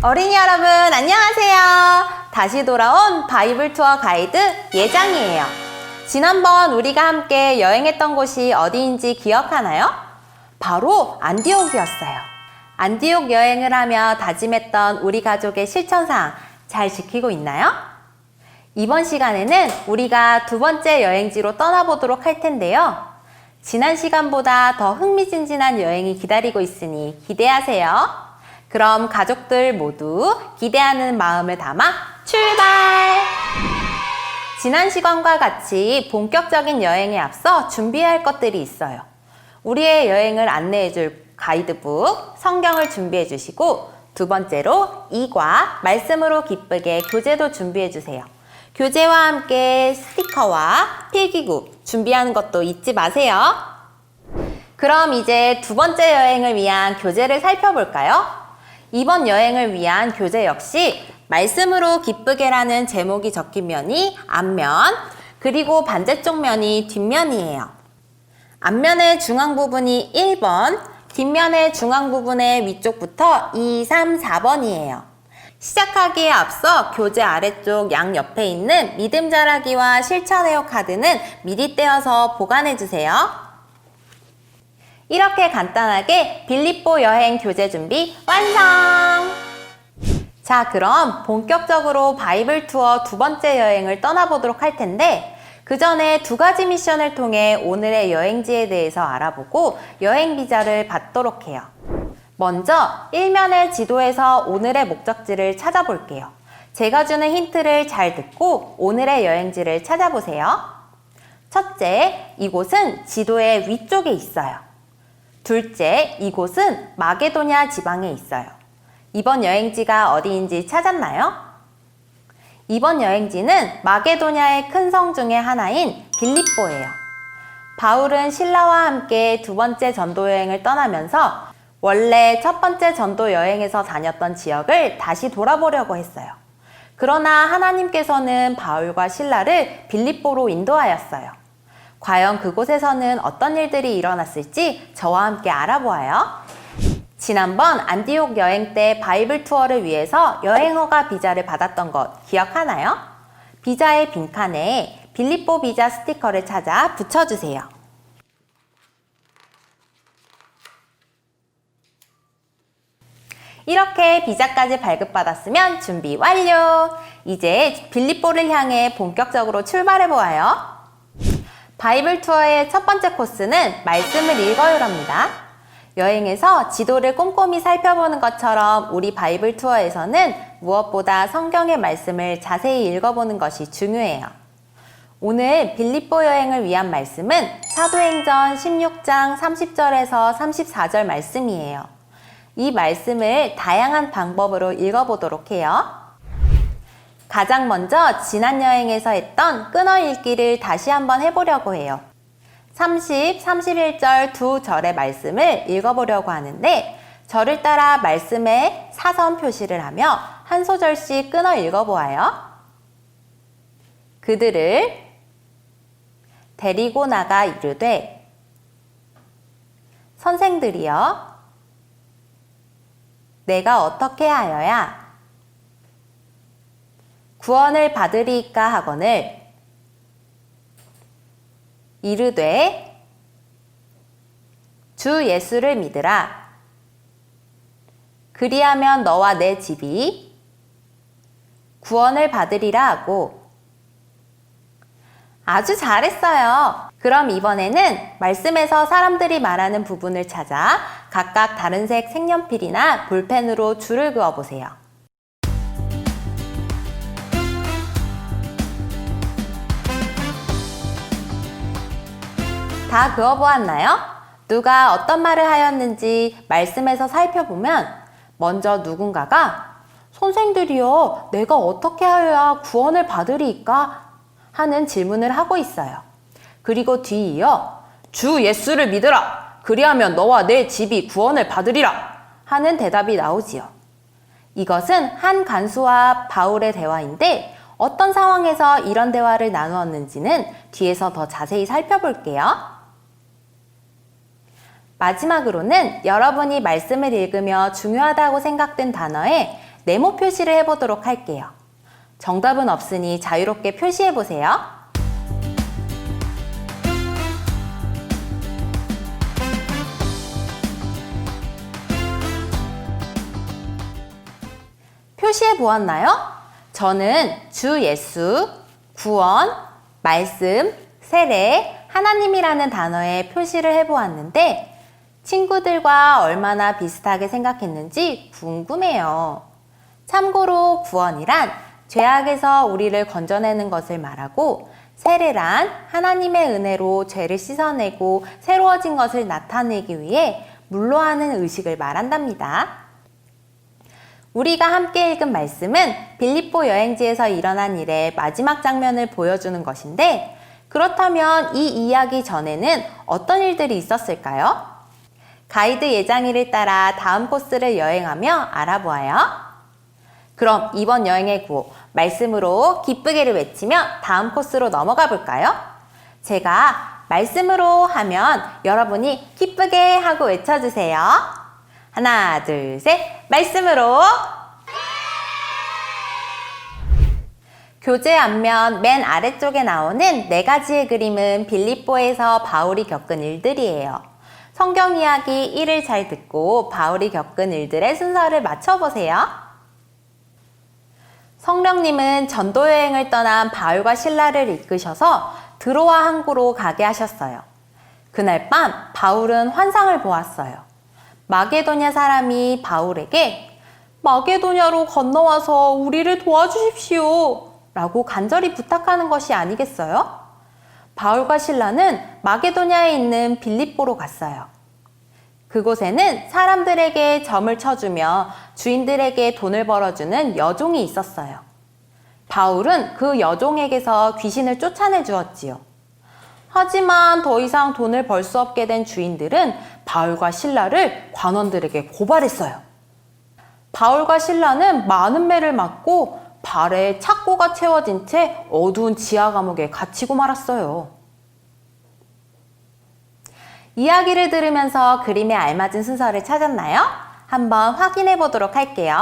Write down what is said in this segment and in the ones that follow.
어린이 여러분 안녕하세요. 다시 돌아온 바이블 투어 가이드 예장이에요. 지난번 우리가 함께 여행했던 곳이 어디인지 기억하나요? 바로 안디옥이었어요. 안디옥 여행을 하며 다짐했던 우리 가족의 실천사항 잘 지키고 있나요? 이번 시간에는 우리가 두 번째 여행지로 떠나보도록 할 텐데요. 지난 시간보다 더 흥미진진한 여행이 기다리고 있으니 기대하세요. 그럼 가족들 모두 기대하는 마음을 담아 출발! 지난 시간과 같이 본격적인 여행에 앞서 준비해야 할 것들이 있어요. 우리의 여행을 안내해줄 가이드북, 성경을 준비해 주시고 두 번째로 이과 말씀으로 기쁘게 교재도 준비해 주세요. 교재와 함께 스티커와 필기구 준비하는 것도 잊지 마세요. 그럼 이제 두 번째 여행을 위한 교재를 살펴볼까요? 이번 여행을 위한 교재 역시 말씀으로 기쁘게라는 제목이 적힌 면이 앞면, 그리고 반대쪽 면이 뒷면이에요. 앞면의 중앙 부분이 1번, 뒷면의 중앙 부분의 위쪽부터 2, 3, 4번이에요. 시작하기에 앞서 교재 아래쪽 양옆에 있는 믿음 자라기와 실천해요 카드는 미리 떼어서 보관해주세요. 이렇게 간단하게 빌립보 여행 교재 준비 완성! 자, 그럼 본격적으로 바이블 투어 두 번째 여행을 떠나보도록 할 텐데 그 전에 두 가지 미션을 통해 오늘의 여행지에 대해서 알아보고 여행 비자를 받도록 해요. 먼저 일면의 지도에서 오늘의 목적지를 찾아볼게요. 제가 주는 힌트를 잘 듣고 오늘의 여행지를 찾아보세요. 첫째, 이곳은 지도의 위쪽에 있어요. 둘째, 이곳은 마게도냐 지방에 있어요. 이번 여행지가 어디인지 찾았나요? 이번 여행지는 마게도냐의 큰 성 중에 하나인 빌립보예요. 바울은 신라와 함께 두 번째 전도 여행을 떠나면서 원래 첫 번째 전도 여행에서 다녔던 지역을 다시 돌아보려고 했어요. 그러나 하나님께서는 바울과 신라를 빌립보로 인도하였어요. 과연 그곳에서는 어떤 일들이 일어났을지 저와 함께 알아보아요. 지난번 안디옥 여행 때 바이블 투어를 위해서 여행 허가 비자를 받았던 것 기억하나요? 비자의 빈칸에 빌립보 비자 스티커를 찾아 붙여주세요. 이렇게 비자까지 발급받았으면 준비 완료! 이제 빌립보를 향해 본격적으로 출발해보아요. 바이블 투어의 첫 번째 코스는 말씀을 읽어요랍니다. 여행에서 지도를 꼼꼼히 살펴보는 것처럼 우리 바이블 투어에서는 무엇보다 성경의 말씀을 자세히 읽어보는 것이 중요해요. 오늘 빌립보 여행을 위한 말씀은 사도행전 16장 30절에서 34절 말씀이에요. 이 말씀을 다양한 방법으로 읽어보도록 해요. 가장 먼저 지난 여행에서 했던 끊어 읽기를 다시 한번 해보려고 해요. 30, 31절 두 절의 말씀을 읽어보려고 하는데 저를 따라 말씀에 사선 표시를 하며 한 소절씩 끊어 읽어보아요. 그들을 데리고 나가 이르되 선생들이여 내가 어떻게 하여야 구원을 받으리이까 하거늘 이르되 주 예수를 믿으라. 그리하면 너와 내 집이 구원을 받으리라 하고. 아주 잘했어요. 그럼 이번에는 말씀에서 사람들이 말하는 부분을 찾아 각각 다른 색 색연필이나 볼펜으로 줄을 그어보세요. 다 그어보았나요? 누가 어떤 말을 하였는지 말씀에서 살펴보면 먼저 누군가가 선생들이여 내가 어떻게 하여야 구원을 받으리이까? 하는 질문을 하고 있어요. 그리고 뒤이어 주 예수를 믿으라. 그리하면 너와 내 집이 구원을 받으리라. 하는 대답이 나오지요. 이것은 한 간수와 바울의 대화인데 어떤 상황에서 이런 대화를 나누었는지는 뒤에서 더 자세히 살펴볼게요. 마지막으로는 여러분이 말씀을 읽으며 중요하다고 생각된 단어에 네모 표시를 해보도록 할게요. 정답은 없으니 자유롭게 표시해보세요. 표시해 보았나요? 저는 주 예수, 구원, 말씀, 세례, 하나님이라는 단어에 표시를 해보았는데 친구들과 얼마나 비슷하게 생각했는지 궁금해요. 참고로 구원이란 죄악에서 우리를 건져내는 것을 말하고 세례란 하나님의 은혜로 죄를 씻어내고 새로워진 것을 나타내기 위해 물로 하는 의식을 말한답니다. 우리가 함께 읽은 말씀은 빌립보 여행지에서 일어난 일의 마지막 장면을 보여주는 것인데 그렇다면 이 이야기 전에는 어떤 일들이 있었을까요? 가이드 예장이를 따라 다음 코스를 여행하며 알아보아요. 그럼 이번 여행의 구호, 말씀으로 기쁘게를 외치며 다음 코스로 넘어가 볼까요? 제가 말씀으로 하면 여러분이 기쁘게 하고 외쳐주세요. 하나, 둘, 셋, 말씀으로! 교재 앞면 맨 아래쪽에 나오는 4가지의 그림은 빌립보에서 바울이 겪은 일들이에요. 성경 이야기 1을 잘 듣고 바울이 겪은 일들의 순서를 맞춰보세요. 성령님은 전도 여행을 떠난 바울과 실라를 이끄셔서 드로아 항구로 가게 하셨어요. 그날 밤 바울은 환상을 보았어요. 마게도냐 사람이 바울에게 마게도냐로 건너와서 우리를 도와주십시오 라고 간절히 부탁하는 것이 아니겠어요? 바울과 실라는 마게도냐에 있는 빌립보로 갔어요. 그곳에는 사람들에게 점을 쳐주며 주인들에게 돈을 벌어주는 여종이 있었어요. 바울은 그 여종에게서 귀신을 쫓아내 주었지요. 하지만 더 이상 돈을 벌 수 없게 된 주인들은 바울과 실라를 관원들에게 고발했어요. 바울과 실라는 많은 매를 맞고 발에 착고가 채워진 채 어두운 지하 감옥에 갇히고 말았어요. 이야기를 들으면서 그림에 알맞은 순서를 찾았나요? 한번 확인해 보도록 할게요.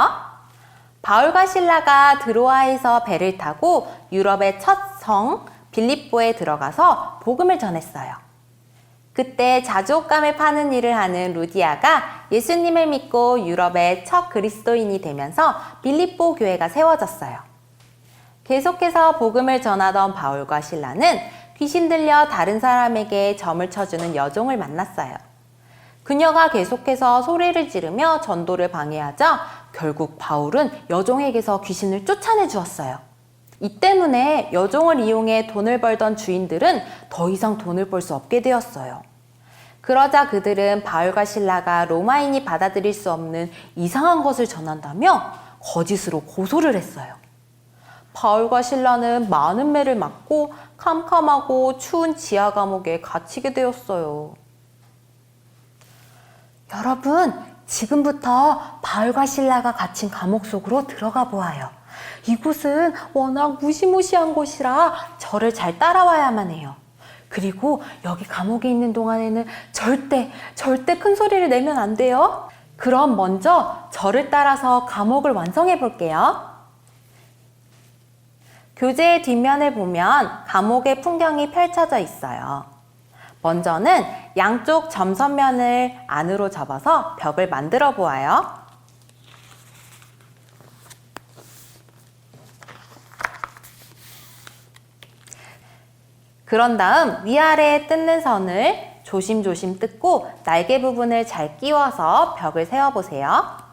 바울과 실라가 드로아에서 배를 타고 유럽의 첫 성 빌립보에 들어가서 복음을 전했어요. 그때 자주옷감을 파는 일을 하는 루디아가 예수님을 믿고 유럽의 첫 그리스도인이 되면서 빌립보 교회가 세워졌어요. 계속해서 복음을 전하던 바울과 실라는 귀신 들려 다른 사람에게 점을 쳐주는 여종을 만났어요. 그녀가 계속해서 소리를 지르며 전도를 방해하자 결국 바울은 여종에게서 귀신을 쫓아내 주었어요. 이 때문에 여종을 이용해 돈을 벌던 주인들은 더 이상 돈을 벌 수 없게 되었어요. 그러자 그들은 바울과 실라가 로마인이 받아들일 수 없는 이상한 것을 전한다며 거짓으로 고소를 했어요. 바울과 실라는 많은 매를 맞고 캄캄하고 추운 지하 감옥에 갇히게 되었어요. 여러분, 지금부터 바울과 실라가 갇힌 감옥 속으로 들어가 보아요. 이곳은 워낙 무시무시한 곳이라 저를 잘 따라와야만 해요. 그리고 여기 감옥에 있는 동안에는 절대 큰 소리를 내면 안 돼요. 그럼 먼저 저를 따라서 감옥을 완성해 볼게요. 교재의 뒷면을 보면 감옥의 풍경이 펼쳐져 있어요. 먼저는 양쪽 점선면을 안으로 접어서 벽을 만들어 보아요. 그런 다음 위아래에 뜯는 선을 조심조심 뜯고 날개 부분을 잘 끼워서 벽을 세워보세요.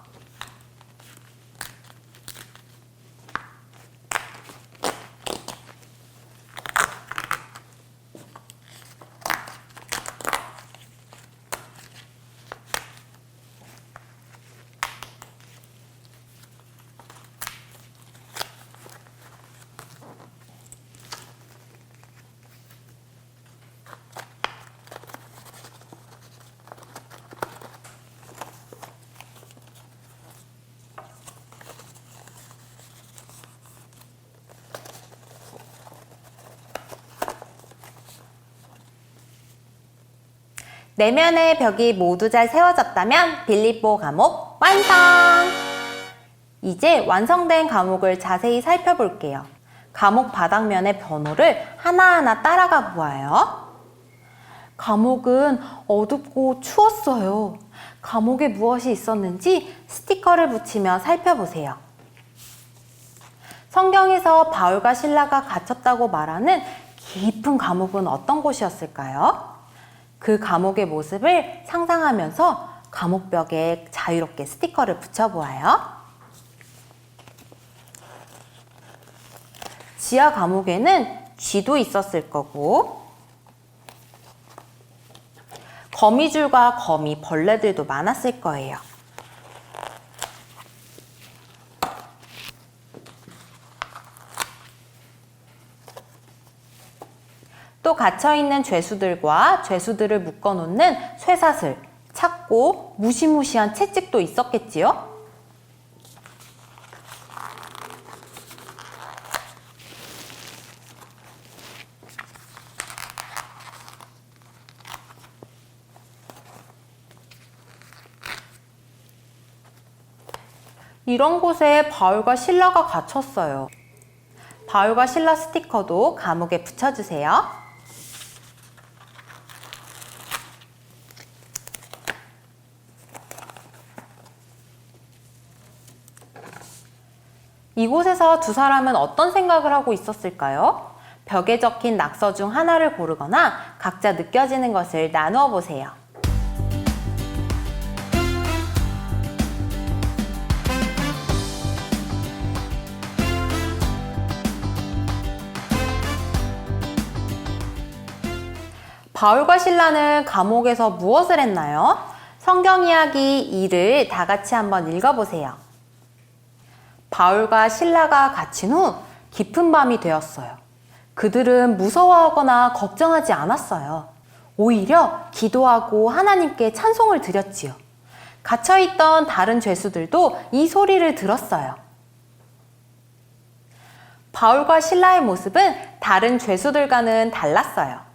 내면의 벽이 모두 잘 세워졌다면 빌립보 감옥 완성! 이제 완성된 과목을 자세히 살펴볼게요. 과목 바닥면의 번호를 하나하나 따라가 보아요. 감옥은 어둡고 추웠어요. 감옥에 무엇이 있었는지 스티커를 붙이며 살펴보세요. 성경에서 바울과 실라가 갇혔다고 말하는 깊은 감옥은 어떤 곳이었을까요? 그 감옥의 모습을 상상하면서 감옥벽에 자유롭게 스티커를 붙여보아요. 지하 감옥에는 쥐도 있었을 거고 거미줄과 거미, 벌레들도 많았을 거예요. 또 갇혀있는 죄수들과 죄수들을 묶어놓는 쇠사슬, 찾고 무시무시한 채찍도 있었겠지요? 이런 곳에 바울과 실라가 갇혔어요. 바울과 실라 스티커도 감옥에 붙여주세요. 이곳에서 두 사람은 어떤 생각을 하고 있었을까요? 벽에 적힌 낙서 중 하나를 고르거나 각자 느껴지는 것을 나누어 보세요. 바울과 실라는 감옥에서 무엇을 했나요? 성경 이야기 2를 다 같이 한번 읽어보세요. 바울과 실라가 갇힌 후 깊은 밤이 되었어요. 그들은 무서워하거나 걱정하지 않았어요. 오히려 기도하고 하나님께 찬송을 드렸지요. 갇혀있던 다른 죄수들도 이 소리를 들었어요. 바울과 실라의 모습은 다른 죄수들과는 달랐어요.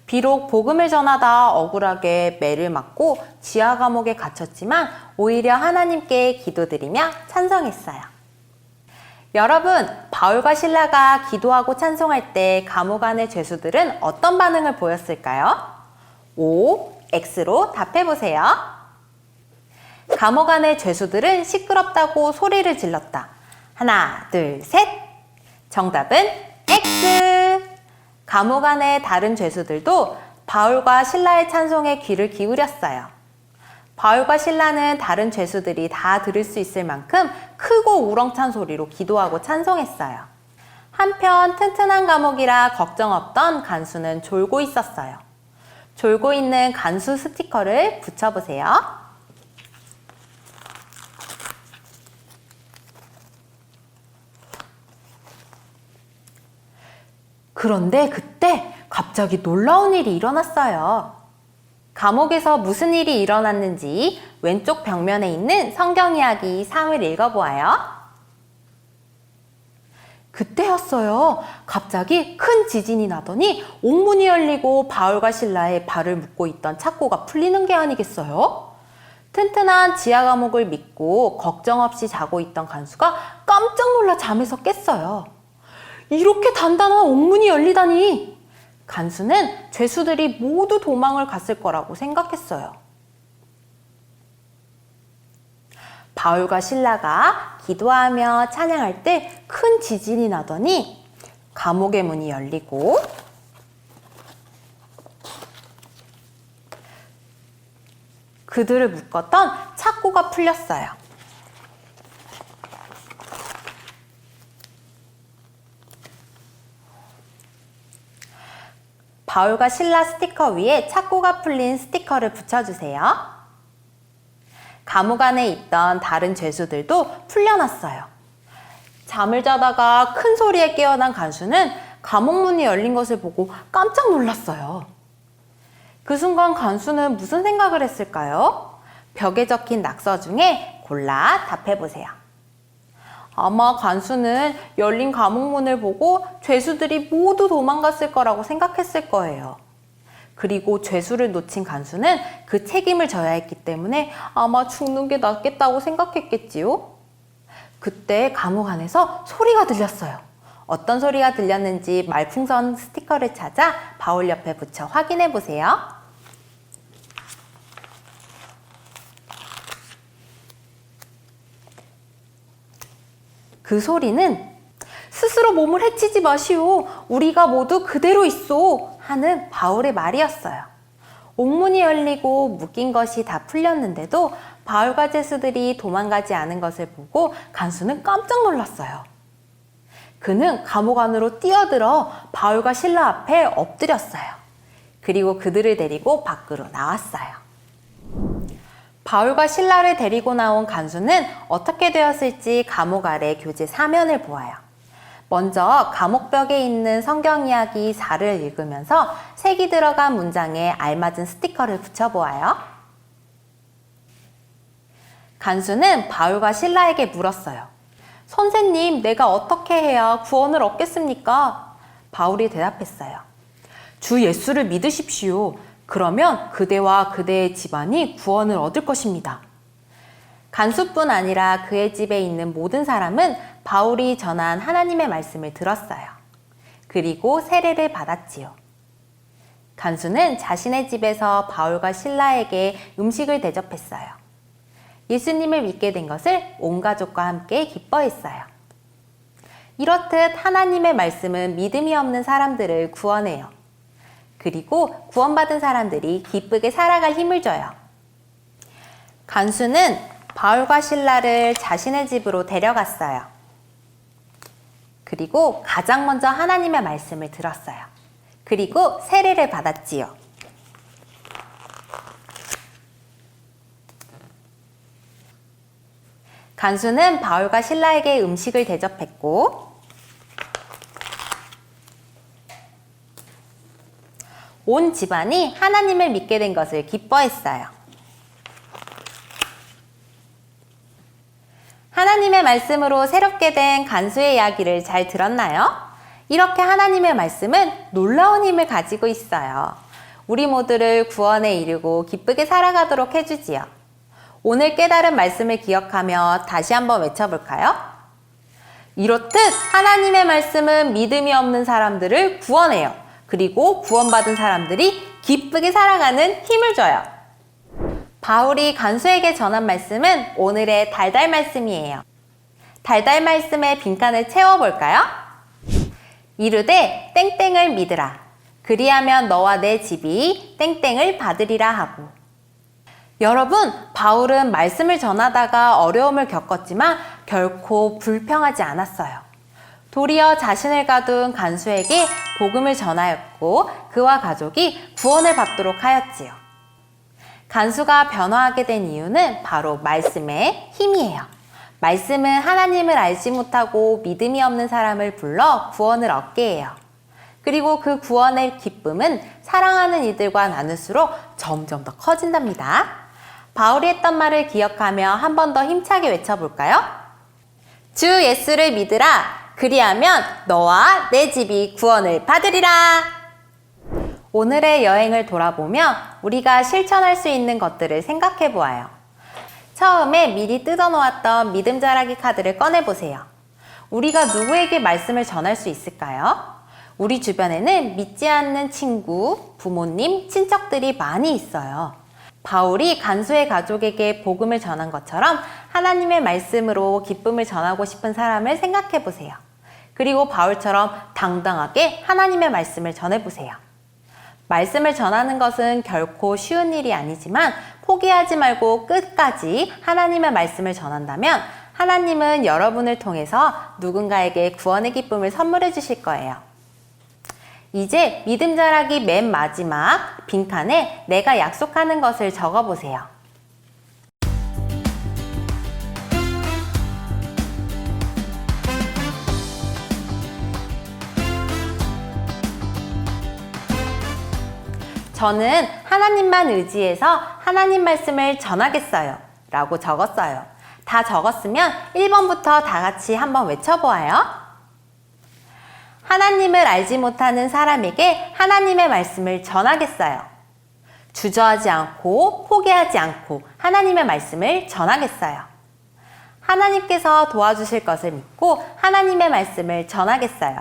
비록 복음을 전하다 억울하게 매를 맞고 지하 감옥에 갇혔지만 오히려 하나님께 기도드리며 찬송했어요. 여러분, 바울과 실라가 기도하고 찬송할 때 감옥 안의 죄수들은 어떤 반응을 보였을까요? O, X로 답해보세요. 감옥 안의 죄수들은 시끄럽다고 소리를 질렀다. 하나, 둘, 셋! 정답은 X! 감옥 안의 다른 죄수들도 바울과 실라의 찬송에 귀를 기울였어요. 바울과 실라는 다른 죄수들이 다 들을 수 있을 만큼 크고 우렁찬 소리로 기도하고 찬송했어요. 한편 튼튼한 감옥이라 걱정 없던 간수는 졸고 있었어요. 졸고 있는 간수 스티커를 붙여보세요. 그런데 그때 갑자기 놀라운 일이 일어났어요. 감옥에서 무슨 일이 일어났는지 왼쪽 벽면에 있는 성경 이야기 3을 읽어보아요. 그때였어요. 갑자기 큰 지진이 나더니 옥문이 열리고 바울과 실라의 발을 묶고 있던 착고가 풀리는 게 아니겠어요? 튼튼한 지하 감옥을 믿고 걱정 없이 자고 있던 간수가 깜짝 놀라 잠에서 깼어요. 이렇게 단단한 옥문이 열리다니! 간수는 죄수들이 모두 도망을 갔을 거라고 생각했어요. 바울과 실라가 기도하며 찬양할 때 큰 지진이 나더니 감옥의 문이 열리고 그들을 묶었던 착고가 풀렸어요. 바울과 실라 스티커 위에 착고가 풀린 스티커를 붙여주세요. 감옥 안에 있던 다른 죄수들도 풀려났어요. 잠을 자다가 큰 소리에 깨어난 간수는 감옥 문이 열린 것을 보고 깜짝 놀랐어요. 그 순간 간수는 무슨 생각을 했을까요? 벽에 적힌 낙서 중에 골라 답해보세요. 아마 간수는 열린 감옥 문을 보고 죄수들이 모두 도망갔을 거라고 생각했을 거예요. 그리고 죄수를 놓친 간수는 그 책임을 져야 했기 때문에 아마 죽는 게 낫겠다고 생각했겠지요? 그때 감옥 안에서 소리가 들렸어요. 어떤 소리가 들렸는지 말풍선 스티커를 찾아 바울 옆에 붙여 확인해 보세요. 그 소리는 스스로 몸을 해치지 마시오. 우리가 모두 그대로 있소. 하는 바울의 말이었어요. 옥문이 열리고 묶인 것이 다 풀렸는데도 바울과 제수들이 도망가지 않은 것을 보고 간수는 깜짝 놀랐어요. 그는 감옥 안으로 뛰어들어 바울과 실라 앞에 엎드렸어요. 그리고 그들을 데리고 밖으로 나왔어요. 바울과 실라를 데리고 나온 간수는 어떻게 되었을지 감옥 아래 교재 사면을 보아요. 먼저 감옥벽에 있는 성경 이야기 4를 읽으면서 색이 들어간 문장에 알맞은 스티커를 붙여보아요. 간수는 바울과 실라에게 물었어요. 선생님, 내가 어떻게 해야 구원을 얻겠습니까? 바울이 대답했어요. 주 예수를 믿으십시오. 그러면 그대와 그대의 집안이 구원을 얻을 것입니다. 간수뿐 아니라 그의 집에 있는 모든 사람은 바울이 전한 하나님의 말씀을 들었어요. 그리고 세례를 받았지요. 간수는 자신의 집에서 바울과 실라에게 음식을 대접했어요. 예수님을 믿게 된 것을 온 가족과 함께 기뻐했어요. 이렇듯 하나님의 말씀은 믿음이 없는 사람들을 구원해요. 그리고 구원받은 사람들이 기쁘게 살아갈 힘을 줘요. 간수는 바울과 실라를 자신의 집으로 데려갔어요. 그리고 가장 먼저 하나님의 말씀을 들었어요. 그리고 세례를 받았지요. 간수는 바울과 실라에게 음식을 대접했고 온 집안이 하나님을 믿게 된 것을 기뻐했어요. 하나님의 말씀으로 새롭게 된 간수의 이야기를 잘 들었나요? 이렇게 하나님의 말씀은 놀라운 힘을 가지고 있어요. 우리 모두를 구원에 이르고 기쁘게 살아가도록 해주지요. 오늘 깨달은 말씀을 기억하며 다시 한번 외쳐볼까요? 이렇듯 하나님의 말씀은 믿음이 없는 사람들을 구원해요. 그리고 구원받은 사람들이 기쁘게 살아가는 힘을 줘요. 바울이 간수에게 전한 말씀은 오늘의 달달 말씀이에요. 달달 말씀의 빈칸을 채워볼까요? 이르되 땡땡을 믿으라. 그리하면 너와 내 집이 땡땡을 받으리라 하고. 여러분, 바울은 말씀을 전하다가 어려움을 겪었지만 결코 불평하지 않았어요. 도리어 자신을 가둔 간수에게 복음을 전하였고 그와 가족이 구원을 받도록 하였지요. 간수가 변화하게 된 이유는 바로 말씀의 힘이에요. 말씀은 하나님을 알지 못하고 믿음이 없는 사람을 불러 구원을 얻게 해요. 그리고 그 구원의 기쁨은 사랑하는 이들과 나눌수록 점점 더 커진답니다. 바울이 했던 말을 기억하며 한 번 더 힘차게 외쳐볼까요? 주 예수를 믿으라. 그리하면 너와 내 집이 구원을 받으리라. 오늘의 여행을 돌아보며 우리가 실천할 수 있는 것들을 생각해 보아요. 처음에 미리 뜯어놓았던 믿음 자라기 카드를 꺼내보세요. 우리가 누구에게 말씀을 전할 수 있을까요? 우리 주변에는 믿지 않는 친구, 부모님, 친척들이 많이 있어요. 바울이 간수의 가족에게 복음을 전한 것처럼 하나님의 말씀으로 기쁨을 전하고 싶은 사람을 생각해 보세요. 그리고 바울처럼 당당하게 하나님의 말씀을 전해보세요. 말씀을 전하는 것은 결코 쉬운 일이 아니지만 포기하지 말고 끝까지 하나님의 말씀을 전한다면 하나님은 여러분을 통해서 누군가에게 구원의 기쁨을 선물해 주실 거예요. 이제 믿음 자라기 맨 마지막 빈칸에 내가 약속하는 것을 적어보세요. 저는 하나님만 의지해서 하나님 말씀을 전하겠어요 라고 적었어요. 다 적었으면 1번부터 다 같이 한번 외쳐보아요. 하나님을 알지 못하는 사람에게 하나님의 말씀을 전하겠어요. 주저하지 않고 포기하지 않고 하나님의 말씀을 전하겠어요. 하나님께서 도와주실 것을 믿고 하나님의 말씀을 전하겠어요.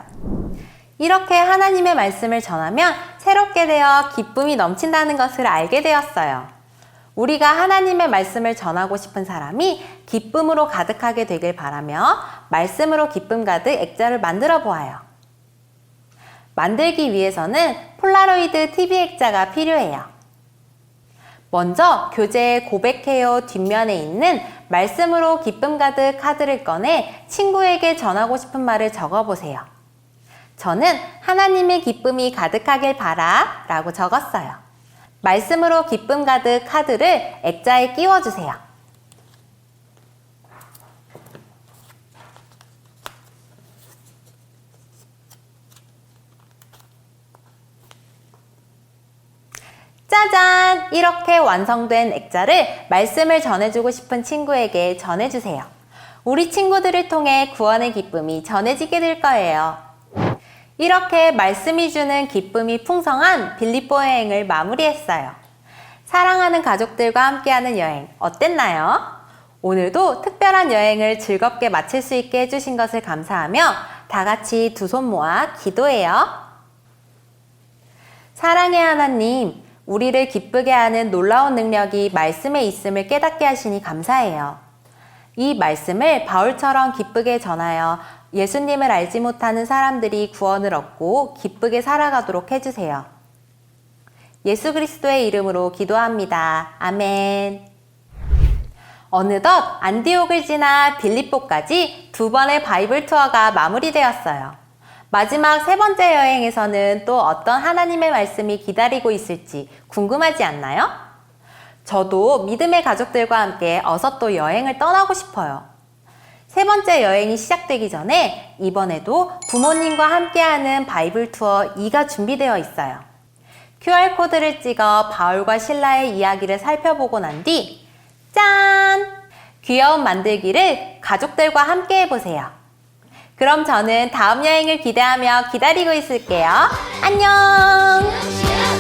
이렇게 하나님의 말씀을 전하면 새롭게 되어 기쁨이 넘친다는 것을 알게 되었어요. 우리가 하나님의 말씀을 전하고 싶은 사람이 기쁨으로 가득하게 되길 바라며 말씀으로 기쁨 가득 액자를 만들어 보아요. 만들기 위해서는 폴라로이드 TV 액자가 필요해요. 먼저 교재에 고백해요 뒷면에 있는 말씀으로 기쁨 가득 카드를 꺼내 친구에게 전하고 싶은 말을 적어보세요. 저는 하나님의 기쁨이 가득하길 바라 라고 적었어요. 말씀으로 기쁨 가득 카드를 액자에 끼워주세요. 짜잔! 이렇게 완성된 액자를 말씀을 전해주고 싶은 친구에게 전해주세요. 우리 친구들을 통해 구원의 기쁨이 전해지게 될 거예요. 이렇게 말씀이 주는 기쁨이 풍성한 빌립보 여행을 마무리했어요. 사랑하는 가족들과 함께하는 여행 어땠나요? 오늘도 특별한 여행을 즐겁게 마칠 수 있게 해주신 것을 감사하며 다 같이 두 손 모아 기도해요. 사랑의 하나님, 우리를 기쁘게 하는 놀라운 능력이 말씀에 있음을 깨닫게 하시니 감사해요. 이 말씀을 바울처럼 기쁘게 전하여 예수님을 알지 못하는 사람들이 구원을 얻고 기쁘게 살아가도록 해주세요. 예수 그리스도의 이름으로 기도합니다. 아멘. 어느덧 안디옥을 지나 빌립보까지 두 번의 바이블 투어가 마무리되었어요. 마지막 세 번째 여행에서는 또 어떤 하나님의 말씀이 기다리고 있을지 궁금하지 않나요? 저도 믿음의 가족들과 함께 어서 또 여행을 떠나고 싶어요. 세 번째 여행이 시작되기 전에 이번에도 부모님과 함께하는 바이블 투어 2가 준비되어 있어요. QR코드를 찍어 바울과 실라의 이야기를 살펴보고 난 뒤 짠! 귀여운 만들기를 가족들과 함께 해보세요. 그럼 저는 다음 여행을 기대하며 기다리고 있을게요. 안녕!